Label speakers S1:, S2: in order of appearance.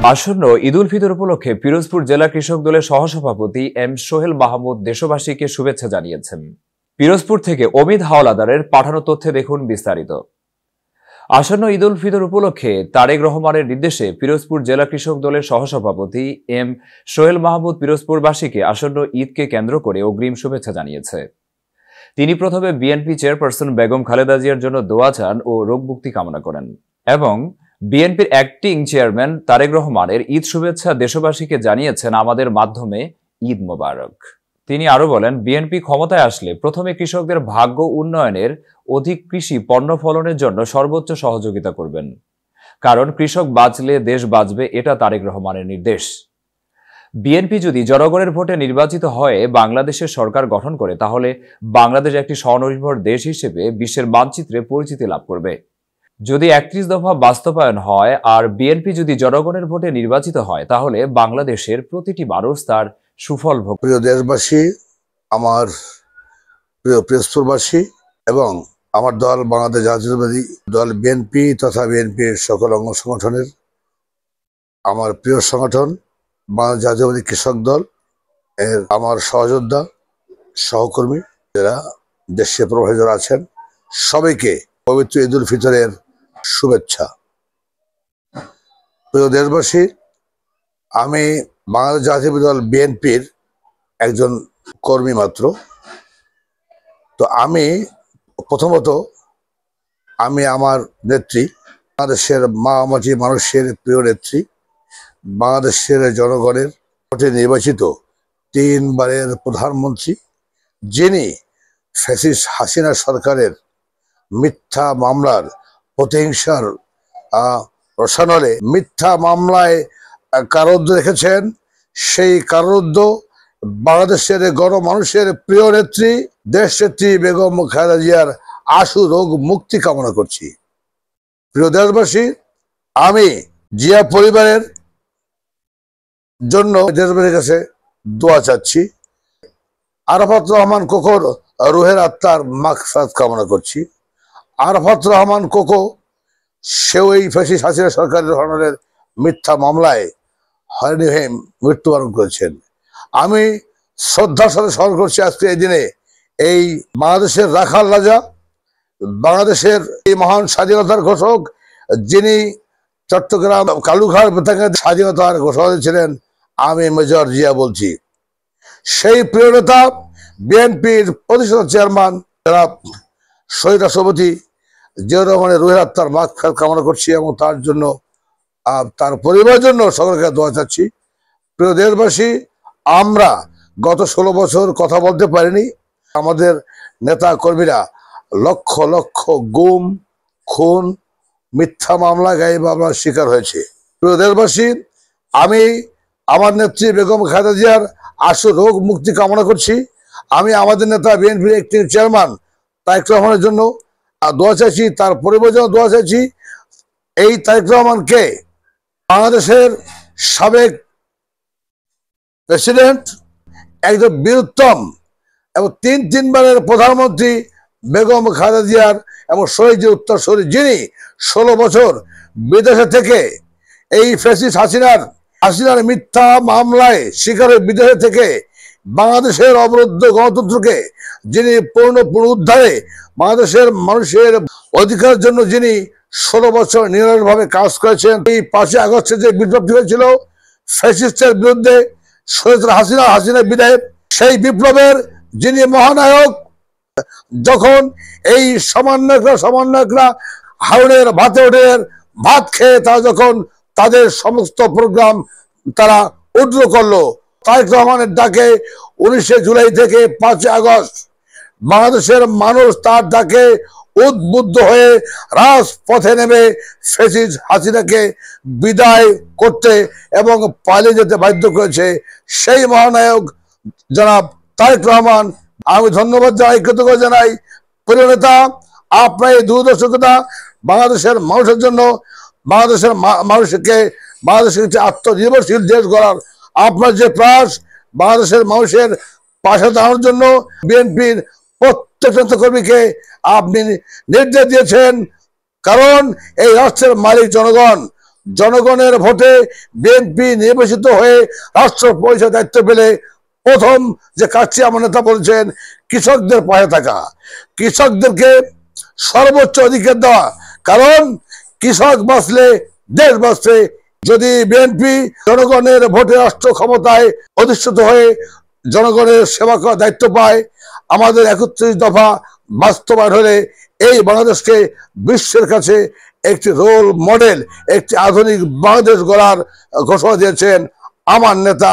S1: আসন্ন ঈদ উল ফিতর উপলক্ষে পিরোজপুর জেলা কৃষক দলের সহসভাপতি এম সোহেল মাহমুদ দেশবাসীকে শুভেচ্ছা জানিয়েছেন। পিরোজপুর থেকে অমিত হাওলাদারের পাঠানো তথ্যে দেখুন বিস্তারিত। আসন্ন ঈদ উল ফিতর উপলক্ষে তারেক রহমানের নির্দেশে পিরোজপুর জেলা কৃষক দলের সহসভাপতি এম সোহেল মাহমুদ পিরোজপুরবাসীকে আসন্ন ঈদকে কেন্দ্র করে অগ্রিম শুভেচ্ছা জানিয়েছে। তিনি প্রথমে বিএনপি চেয়ারপারসন বেগম খালেদা জিয়ার জন্য দোয়া চান ও রোগ মুক্তি কামনা করেন এবং বিএনপির অ্যাক্টিং চেয়ারম্যান তারেক রহমানের ঈদ শুভেচ্ছা দেশবাসীকে জানিয়েছেন আমাদের মাধ্যমে ঈদ মোবারক। তিনি আরো বলেন, বিএনপি ক্ষমতায় আসলে প্রথমে কৃষকদের ভাগ্য উন্নয়নের, অধিক কৃষি পণ্য ফলনের জন্য সর্বোচ্চ সহযোগিতা করবেন, কারণ কৃষক বাঁচলে দেশ বাঁচবে, এটা তারেক রহমানের নির্দেশ। বিএনপি যদি জনগণের ভোটে নির্বাচিত হয়ে বাংলাদেশের সরকার গঠন করে, তাহলে বাংলাদেশ একটি স্বনির্ভর দেশ হিসেবে বিশ্বের মানচিত্রে পরিচিতি লাভ করবে। যদি ৩১ দফা বাস্তবায়ন হয় আর বিএনপি যদি জনগণের ভোটে নির্বাচিত হয়, তাহলে বাংলাদেশের প্রতিটি মানুষ তার সুফল ভোগ।
S2: প্রিয় দেশবাসী, আমার প্রিয় পিরোজপুরবাসী এবং আমার দল বাংলাদেশ জাতীয়তাবাদী দল বিএনপি তথা বিএনপির সকল অঙ্গ সংগঠনের, আমার প্রিয় সংগঠন বাংলাদেশ জাতীয়তাবাদী কৃষক দল এর আমার সহযোদ্ধা সহকর্মী যারা দেশে প্রবাসী আছেন, সবাইকে পবিত্র ঈদ উল ফিতরের শুভেচ্ছা। প্রিয় দেশবাসী, আমি বাংলাদেশ জাতীয়তাবাদী দল বিএনপির একজন কর্মী মাত্র। তো আমি প্রথমত আমার নেত্রী, বাংলাদেশের মাটি মানুষের প্রিয় নেত্রী, বাংলাদেশের জনগণের ভোটে নির্বাচিত ৩ বারের প্রধানমন্ত্রী, যিনি ফ্যাসিস্ট হাসিনা সরকারের মিথ্যা মামলার প্রতিহিংসার রসানলে মিথ্যা মামলায় কারারুদ্ধ রেখেছেন, সেই কারারুদ্ধ বাংলাদেশের গণমানুষের প্রিয় নেত্রী, দেশ নেত্রী বেগম খালেদা জিয়ার আশু রোগ মুক্তি কামনা করছি। প্রিয় দেশবাসী, আমি জিয়া পরিবারের জন্য দেশবাসীর কাছে দোয়া চাচ্ছি। আরাফাত রহমান কোকোর রুহের আত্মার মাগফিরাত কামনা করছি। আরাফাত রহমান কোকো, সেও এই ফ্যাসিস্ট হাসিনা সরকারের হরণের মিথ্যা মামলায় হয়রানি হয়ে মৃত্যুবরণ করেছেন। আমি শ্রদ্ধার সাথে স্মরণ করছি আজকে এই দিনে এই বাংলাদেশের রাখাল রাজা, বাংলাদেশের এই মহান স্বাধীনতার ঘোষক, যিনি চট্টগ্রাম কালুঘাট থেকে স্বাধীনতার ঘোষণা দিয়েছিলেন, আমি মেজর জিয়া বলছি। সেই প্রিয় নেতা বিএনপির প্রতিষ্ঠাতা চেয়ারম্যান যারা শহীদ রাষ্ট্রপতি জিয়াউর রহমানের রুহের আত্মার মাগফিরাত কামনা করছি এবং তার জন্য তার পরিবারের জন্য সকলকে দোয়া চাচ্ছি। প্রিয় দেশবাসী, আমরা গত 16 বছর কথা বলতে পারিনি। আমাদের নেতা কর্মীরা লক্ষ লক্ষ গুম, খুন, মিথ্যা মামলা, গায়ে মামলার শিকার হয়েছে। প্রিয় দেশবাসী, আমি আমার নেত্রী বেগম খালেদা জিয়ার আশু রোগ মুক্তি কামনা করছি। আমি আমাদের নেতা বিএনপির অ্যাক্টিং চেয়ারম্যান তারেক রহমানের জন্য দোয়া চাইছি, তার পরিবারের জন্য দোয়া চাইছি। এই তারেক রহমানকে বাংলাদেশের সাবেক প্রেসিডেন্ট, একজন বীরুত্তম এবং 3 বারের প্রধানমন্ত্রী বেগম খালেদা জিয়ার এবং শহীদ উত্তরসূরি, যিনি 16 বছর বিদেশে থেকে এই ফ্যাসিস্ট হাসিনার মিথ্যা মামলায় শিকার হয়ে বিদেশে থেকে বাংলাদেশের অবরুদ্ধ গণতন্ত্রকে যিনি পুনরুদ্ধারে বাংলাদেশের মানুষের অধিকারের জন্য যিনি 16 বছর নিরলসভাবে কাজ করেছেন। এই 5 আগস্টে যে বিপ্লবটি হয়েছিল ফ্যাসিস্টের বিরুদ্ধে, শহীদ হাসিনার বিদায়, সেই বিপ্লবের যিনি মহানায়ক, যখন এই সমন্বয়করা হাওড়ের ভাতে ওঠের ভাত খেয়ে তারা যখন তাদের সমস্ত প্রোগ্রাম তারা উড্র করলো, তারেক রহমানের ডাকে 19 জুলাই থেকে 5 আগস্ট বাংলাদেশের মানুষ তার ডাকে উদ্বুদ্ধ হয়ে রাজপথে নেমে ফ্যাসিস্ট হাসিনাকে বিদায় করতে এবং পালিয়ে যেতে বাধ্য করেছে সেই মহানায়ক জনাব তারেক রহমান। আমি ধন্যবাদ জানাই, কৃতজ্ঞতা জানাই। প্রিয় নেতা, আপনার এই দূরদর্শিতা বাংলাদেশের মানুষের জন্য, বাংলাদেশের বাংলাদেশকে আত্মনির্ভরশীল দেশ গড়ার আপনার যে প্রয়াস, বাংলাদেশের মানুষের পাশে দাঁড়ানোর জন্য বিএনপির প্রত্যেক কর্মীকে আপনি নির্দেশ দিয়েছেন। কারণ এই রাষ্ট্রের মালিক জনগণ, জনগণের ভোটে বিএনপি নির্বাচিত হয়ে রাষ্ট্র পরিচয় দায়িত্ব পেলে প্রথম যে কাজটি আমার নেতা বলছেন কৃষকদের পাশে থাকা, কৃষকদেরকে সর্বোচ্চ অধিকার দেওয়া। কারণ কৃষক বাঁচলে দেশ বাঁচবে। যদি বিএনপি জনগণের ভোটে রাষ্ট্র ক্ষমতায় অধিষ্ঠিত হয়ে জনগণের সেবা করার দায়িত্ব পায়, আমাদের 31 দফা বাস্তবায়ন হলে এই বাংলাদেশকে বিশ্বের কাছে একটি রোল মডেল, একটি আধুনিক বাংলাদেশ গড়ার ঘোষণা দিয়েছেন আমার নেতা